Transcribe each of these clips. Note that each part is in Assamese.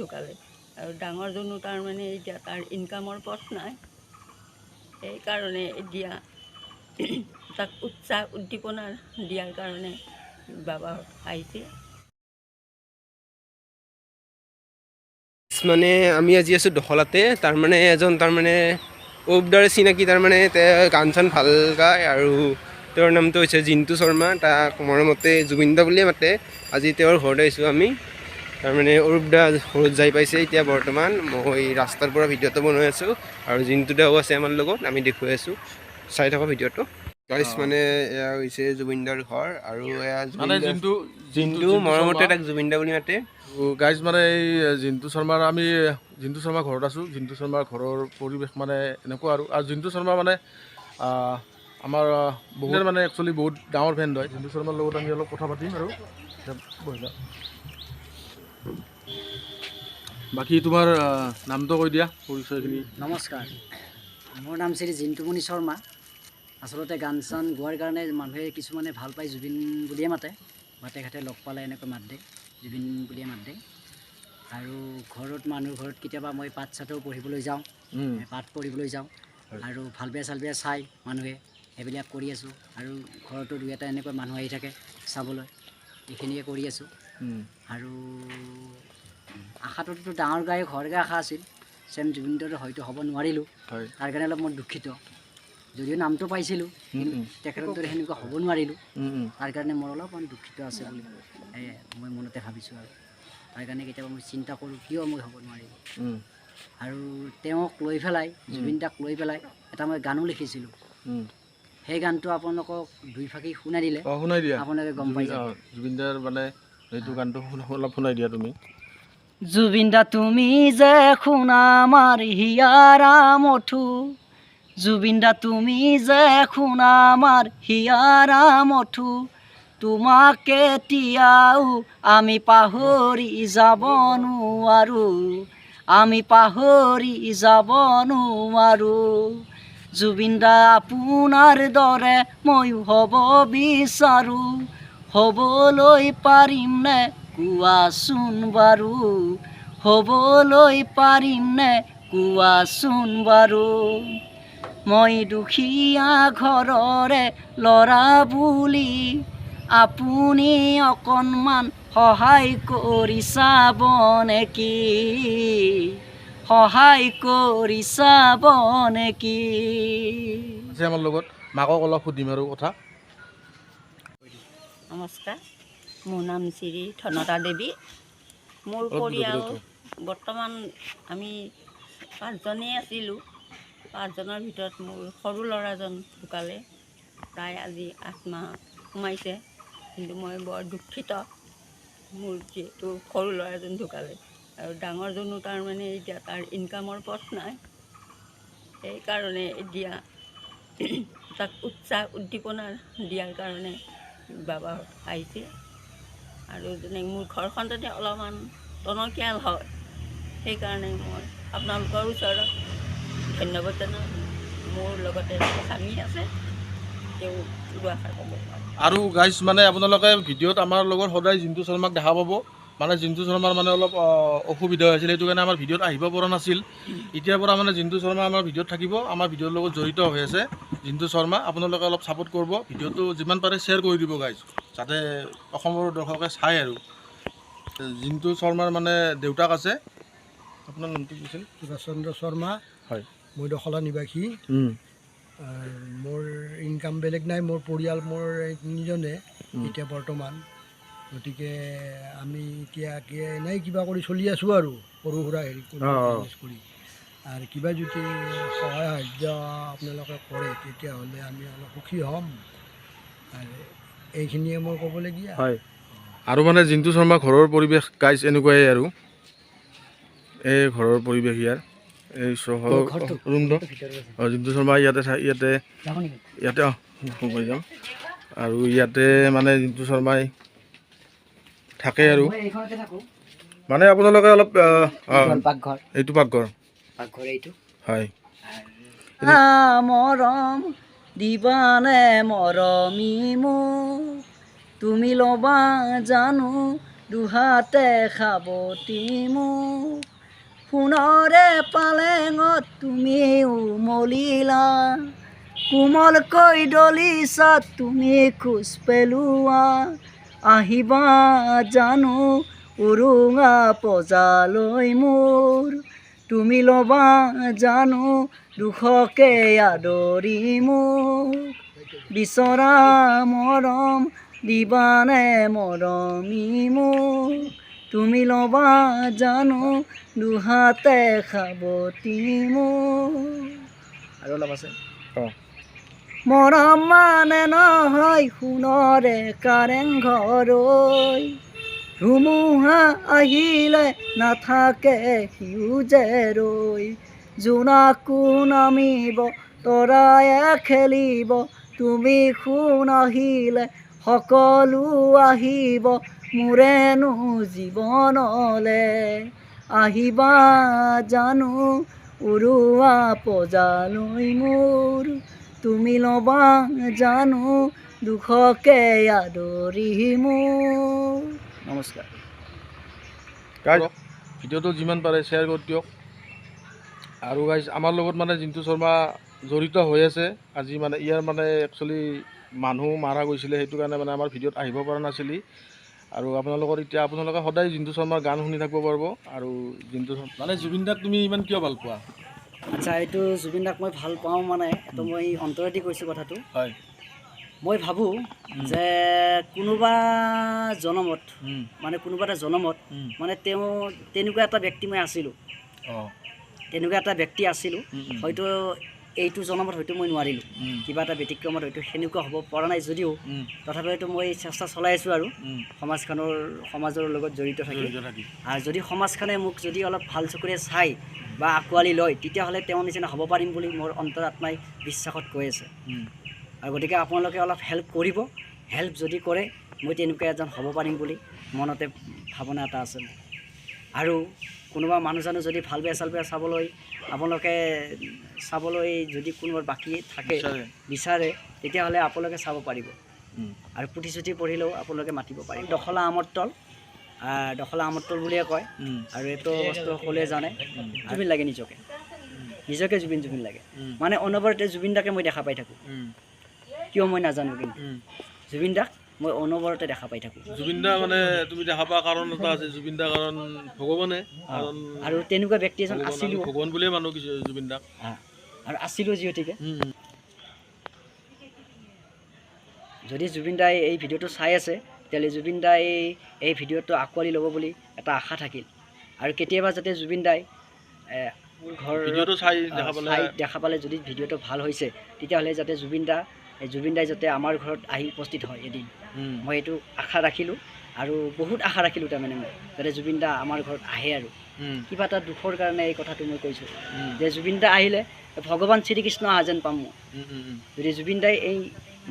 ঢুকালে আৰু ডাঙৰজনো তাৰমানে এতিয়া তাৰ ইনকামৰ পথ নাই সেইকাৰণে এতিয়া তাক উৎসাহ উদ্দীপনা দিয়াৰ কাৰণে বাবাহঁত আহিছে মানে আমি আজি আছোঁ দখলাতে তাৰমানে এজন তাৰমানে অবদাৰে চিনাকি তাৰমানে গান চান ভাল গায় আৰু তেওঁৰ নামটো হৈছে জিন্তু শৰ্মা তাক মৰমতে জুবিন দা বুলিয়ে মাতে আজি তেওঁৰ ঘৰত আহিছোঁ আমি তাৰমানে অৰূপ দা ঘৰত যাই পাইছে এতিয়া বৰ্তমান মই ৰাস্তাৰ পৰা ভিডিঅ'টো বনাই আছোঁ আৰু জিন্তু দাও আছে আমাৰ লগত আমি দেখুৱাই আছোঁ চাই থকা ভিডিঅ'টো গাইছ মানে এয়া হৈছে জুবিন দাৰ ঘৰ আৰু এয়া মানে জিন্তু মৰমতে তাক জুবিন দা বুলি মাতে গাইজ মানে এই জিন্তু শৰ্মাৰ আমি জিন্তু শৰ্মাৰ ঘৰত আছোঁ জিন্তু শৰ্মাৰ ঘৰৰ পৰিৱেশ মানে এনেকুৱা আৰু জিন্তু শৰ্মা মানে আমাৰ বহুত মানে একচুৱেলি বহুত ডাঙৰ ফেন হয় জিন্তু শৰ্মাৰ লগত আমি অলপ কথা পাতিম আৰু বহিলা বাকী তোমাৰ নামটো কৈ দিয়া পৰিচয়খিনি নমস্কাৰ মোৰ নাম শ্ৰী জিন্তুমণি শৰ্মা আচলতে গান চান গোৱাৰ কাৰণে মানুহে কিছুমানে ভাল পায় জুবিন বুলিয়ে মাতে বাটে ঘাটে লগ পালে এনেকৈ মাত দিয়ে জুবিন বুলিয়ে মাত দিয়ে আৰু ঘৰত মানুহৰ ঘৰত কেতিয়াবা মই পাঠ চাতো পঢ়িবলৈ যাওঁ পাঠ পঢ়িবলৈ যাওঁ আৰু ভাল বেয়া চাল বেয়া চাই মানুহে সেইবিলাক কৰি আছোঁ আৰু ঘৰতো দুই এটা এনেকৈ মানুহ আহি থাকে চাবলৈ এইখিনিয়ে কৰি আছোঁ আৰু আশাটোতো ডাঙৰ গায়ক হোৱাৰকৈ আশা আছিল চেম জুবিন দাৰ হয়তো হ'ব নোৱাৰিলোঁ তাৰ কাৰণে অলপ মই দুখিত যদিও নামটো পাইছিলোঁ কিন্তু তেখেতৰ দৰে সেনেকুৱা হ'ব নোৱাৰিলোঁ তাৰ কাৰণে মোৰ অলপমান দুখিত আছে বুলি মই মনতে ভাবিছোঁ আৰু তাৰ কাৰণে কেতিয়াবা মই চিন্তা কৰোঁ কিয় মই হ'ব নোৱাৰিলোঁ আৰু তেওঁক লৈ পেলাই জুবিন দাক লৈ পেলাই এটা মই গানো লিখিছিলোঁ সেই গানটো আপোনালোকক দুই ফাঁকি শুনাই দিলে আপোনালোকে গম পাই যাব জুবিন দাৰ মানে সেইটো গানটো অলপ শুনাই দিয়া তুমি জুবিন দা তুমি যে শুনা আমাৰ হিয়াৰা মঠু জুবিন দা তুমি যে শুনা আমাৰ হিয়াৰা মঠু তোমাক কেতিয়াও আমি পাহৰি যাব নোৱাৰো আমি পাহৰি যাব নোৱাৰো জুবিন দা আপোনাৰ দৰে ময়ো হ'ব বিচাৰোঁ হ'বলৈ পাৰিম নে কোৱাচোন বাৰু হ'বলৈ পাৰিম নে কোৱাচোন বাৰু মই দুখীয়া ঘৰৰে ল'ৰা বুলি আপুনি অকণমান সহায় কৰি চাব নেকি সহায় কৰি চাব নেকি আমাৰ লগত মাকক অলপ সুধিম আৰু কথা নমস্কাৰ মোৰ নাম শ্ৰী ধনতা দেৱী মোৰ পৰিয়াল বৰ্তমান আমি 5জনেই আছিলোঁ 5জনৰ ভিতৰত মোৰ সৰু ল'ৰাজন ঢুকালে প্ৰায় আজি 8 মাহ সোমাইছে কিন্তু মই বৰ দুখিত মোৰ যিহেতু সৰু ল'ৰাজন ঢুকালে আৰু ডাঙৰজনো তাৰমানে এতিয়া তাৰ ইনকামৰ পথ নাই সেইকাৰণে এতিয়া তাক উৎসাহ উদ্দীপনা দিয়াৰ কাৰণে বাবাহঁত আহিছে আৰু যেনে মোৰ ঘৰখন যাতে অলপমান টনকিয়াল হয় সেইকাৰণে মই আপোনালোকৰ ওচৰত ধন্যবাদ জনাওঁ মোৰ লগতে স্বামী আছে তেওঁ দুআষাৰ ক'ব আৰু গাইজ মানে আপোনালোকে ভিডিঅ'ত আমাৰ লগত সদায় জিন্তু শৰ্মাক দেখা পাব মানে জিন্তু শৰ্মাৰ মানে অলপ অসুবিধা হৈছিল সেইটো কাৰণে আমাৰ ভিডিঅ'ত আহিব পৰা নাছিল এতিয়াৰ পৰা মানে জিন্তু শৰ্মা আমাৰ ভিডিঅ'ত থাকিব আমাৰ ভিডিঅ'ৰ লগত জড়িত হৈ আছে জিন্তু শৰ্মা আপোনালোকে অলপ ছাপোৰ্ট কৰিব ভিডিঅ'টো যিমান পাৰে শ্বেয়াৰ কৰি দিব গাইজ যাতে অসমৰ দৰ্শকে চায় আৰু জিন্তু শৰ্মাৰ মানে দেউতাক আছে আপোনাৰ নামটো কৈছিল চন্দ্ৰ শৰ্মা হয় মই দখলা নিবাসী মোৰ ইনকাম বেলেগ নাই মোৰ পৰিয়াল মোৰ তিনিজনে এতিয়া বৰ্তমান গতিকে আমি এতিয়া এনেই কিবা কৰি চলি আছোঁ আৰু সৰু সুৰা হেৰি কৰি আৰু কিবা যদি সহায় সাহাৰ্য আপোনালোকে কৰে তেতিয়াহ'লে আমি অলপ সুখী হ'ম আৰু এইখিনিয়ে মই ক'বলগীয়া হয় আৰু মানে জিন্তু শৰ্মা ঘৰৰ পৰিৱেশ গাইজ এনেকুৱাই আৰু এই ঘৰৰ পৰিৱেশ ইয়াৰ এই ৰুমটো জিন্তু শৰ্মা ইয়াতে গৈ যাম আৰু ইয়াতে মানে জিন্তু শৰ্মাই থাকে আৰু মানে আপোনালোকে অলপ এইটো পাকঘৰ এইটো হয় মৰম দিবানে মৰমী মোক তুমি ল'বা জানো দুহাতে সাৱটি মোক সোণৰে পালেঙত তুমি উমলিলা কোমলকৈ ডলিছা তুমি খোজ পেলোৱা আহিবা জানো উৰুঙা পজালৈ মোৰ তুমি ল'বা জানো দুখকে আদৰি মোক বিচৰা মৰম দিবানে মৰমি মোক তুমি ল'বা জানো দুহাতে সাৱটি মোক আৰু অলপ আছে মৰম মানে নহয় সোণৰে কাৰেং ঘৰৈ ধুমুহা আহিলে নাথাকে সেউজে ৰৈ জোনাকো নামিব তৰায়ে খেলিব তুমি সোণ আহিলে সকলো আহিব মোৰেনো জীৱনলে আহিবা জানো উৰুৱা পজালৈ মোৰ তুমি ল'বা জানো দুখকে আদৰি মোৰ নমস্কাৰ ভিডিঅ'টো যিমান পাৰে শ্বেয়াৰ কৰি দিয়ক আৰু গাইজ আমাৰ লগত মানে জিন্তু শৰ্মা জড়িত হৈ আছে আজি মানে ইয়াৰ মানে একচুৱেলি মানুহ মাৰা গৈছিলে সেইটো কাৰণে মানে আমাৰ ভিডিঅ'ত আহিব পৰা নাছিলি আৰু আপোনালোকৰ এতিয়া আপোনালোকে সদায় জিন্তু শৰ্মাৰ গান শুনি থাকিব পাৰিব আৰু জিন্তু মানে জুবিন দাক তুমি ইমান কিয় ভাল পোৱা আচ্ছা এইটো জুবিন দাক মই ভাল পাওঁ মানে এইটো মই অন্তৰেদি কৈছোঁ কথাটো হয় মই ভাবোঁ যে কোনোবা জনমত মানে কোনোবা এটা জনমত মানে তেওঁ তেনেকুৱা এটা ব্যক্তি মই আছিলোঁ তেনেকুৱা এটা ব্যক্তি আছিলোঁ হয়তো এইটো জনমত হয়তো মই নোৱাৰিলোঁ কিবা এটা ব্যতিক্ৰমত হয়তো সেনেকুৱা হ'ব পৰা নাই যদিও তথাপিতো মই চেষ্টা চলাই আছোঁ আৰু সমাজৰ লগত জড়িত থাকি আৰু যদি সমাজখনে মোক যদি অলপ ভাল চকুৰে চাই বা আঁকোৱালি লয় তেতিয়াহ'লে তেওঁৰ নিচিনা হ'ব পাৰিম বুলি মোৰ অন্তৰাত্মাই বিশ্বাসত কৈ আছে আৰু গতিকে আপোনালোকে অলপ হেল্প কৰিব হেল্প যদি কৰে মই তেনেকুৱা এজন হ'ব পাৰিম বুলি মনতে ভাৱনা এটা আছে আৰু কোনোবা মানুহ জানো যদি ভাল বেয়া চাবলৈ আপোনালোকে চাবলৈ যদি কোনোবা বাকী থাকে বিচাৰে তেতিয়াহ'লে আপোনালোকে চাব পাৰিব আৰু পুথি চুথি পঢ়িলেও আপোনালোকে মাতিব পাৰিব দখলা আমৰ তল বুলিয়ে কয় আৰু এইটো বস্তু সকলোৱে জানে জুবিন লাগে নিজকে জুবিন লাগে মানে অনবৰতে জুবিন দাকে মই দেখা পাই থাকোঁ কিয় মই নাজানো কিন্তু জুবিন দাক মই অনবৰতে দেখা পাই থাকোঁ জুবিন দা মানে তুমি দেখা পোৱা কাৰণ এটা আছে জুবিন দা কাৰণ ভগৱানে আৰু তেনেকুৱা ব্যক্তি এজন আছিলোঁ ভগৱান বুলিয়ে মানুহ জুবিন দাক আৰু আছিলোঁ যিহেতুকে যদি জুবিন দাই এই ভিডিঅ'টো চাই আছে তেতিয়াহ'লে জুবিন দাই এই ভিডিঅ'টো আঁকোৱালি ল'ব বুলি এটা আশা থাকিল আৰু কেতিয়াবা যাতে জুবিন দাই ঘৰ দেখা পালে যদি ভিডিঅ'টো ভাল হৈছে তেতিয়াহ'লে যাতে জুবিন দাই যাতে আমাৰ ঘৰত আহি উপস্থিত হয় এদিন মই এইটো আশা ৰাখিলোঁ আৰু বহুত আশা ৰাখিলোঁ তাৰমানে মই যাতে জুবিন দা আমাৰ ঘৰত আহে আৰু কিবা এটা দুখৰ কাৰণে এই কথাটো মই কৈছোঁ যে জুবিন দা আহিলে ভগৱান শ্ৰীকৃষ্ণ অহা যেন পাম মই যদি জুবিন দাই এই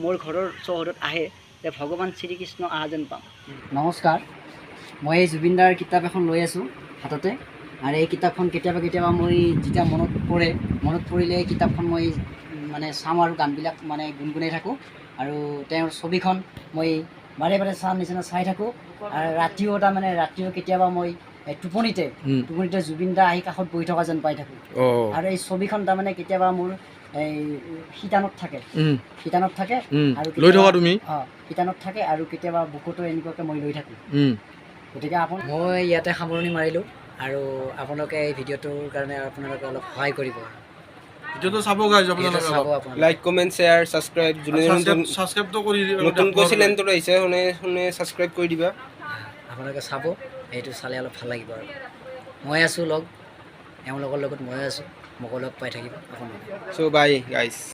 মোৰ ঘৰৰ চৌহদত আহে তে ভগৱান শ্ৰীকৃষ্ণ অহা যেন পাম নমস্কাৰ মই এই জুবিন দাৰ কিতাপ এখন লৈ আছোঁ হাততে আৰু এই কিতাপখন কেতিয়াবা মই যেতিয়া মনত পৰিলে এই কিতাপখন মই মানে চাম আৰু গানবিলাক মানে গুণগুণাই থাকোঁ আৰু তেওঁৰ ছবিখন মই বাৰে চাম নিচিনা চাই থাকোঁ আৰু ৰাতিও কেতিয়াবা মই টোপনিতে জুবিন দা আহি কাষত বহি থকা যেন পাই থাকোঁ আৰু এই ছবিখন তাৰমানে কেতিয়াবা মোৰ এই শিতানত থাকে আৰু শিতানত থাকে আৰু কেতিয়াবা বুকুতো এনেকুৱাকৈ মই লৈ থাকোঁ গতিকে মই ইয়াতে সামৰণি মাৰিলোঁ আৰু আপোনালোকে এই ভিডিঅ'টোৰ কাৰণে আপোনালোকে অলপ সহায় কৰিব ভিডিঅ'টো চাব গাইজ আপোনালোকে লাইক কমেণ্ট শ্বেয়াৰ ছাবস্ক্ৰাইব যোনে ছাবস্ক্ৰাইবটো কৰি নতুনকৈ চেনেলটোত আহিছে শুনে ছাবস্ক্ৰাইব কৰি দিবা আপোনালোকে চাব এইটো চালে অলপ ভাল লাগিব আৰু মই আছোঁ এওঁলোকৰ লগত মই আছোঁ মোকো লগ পাই থাকিব আপোনালোকে চ' বাই গাইজ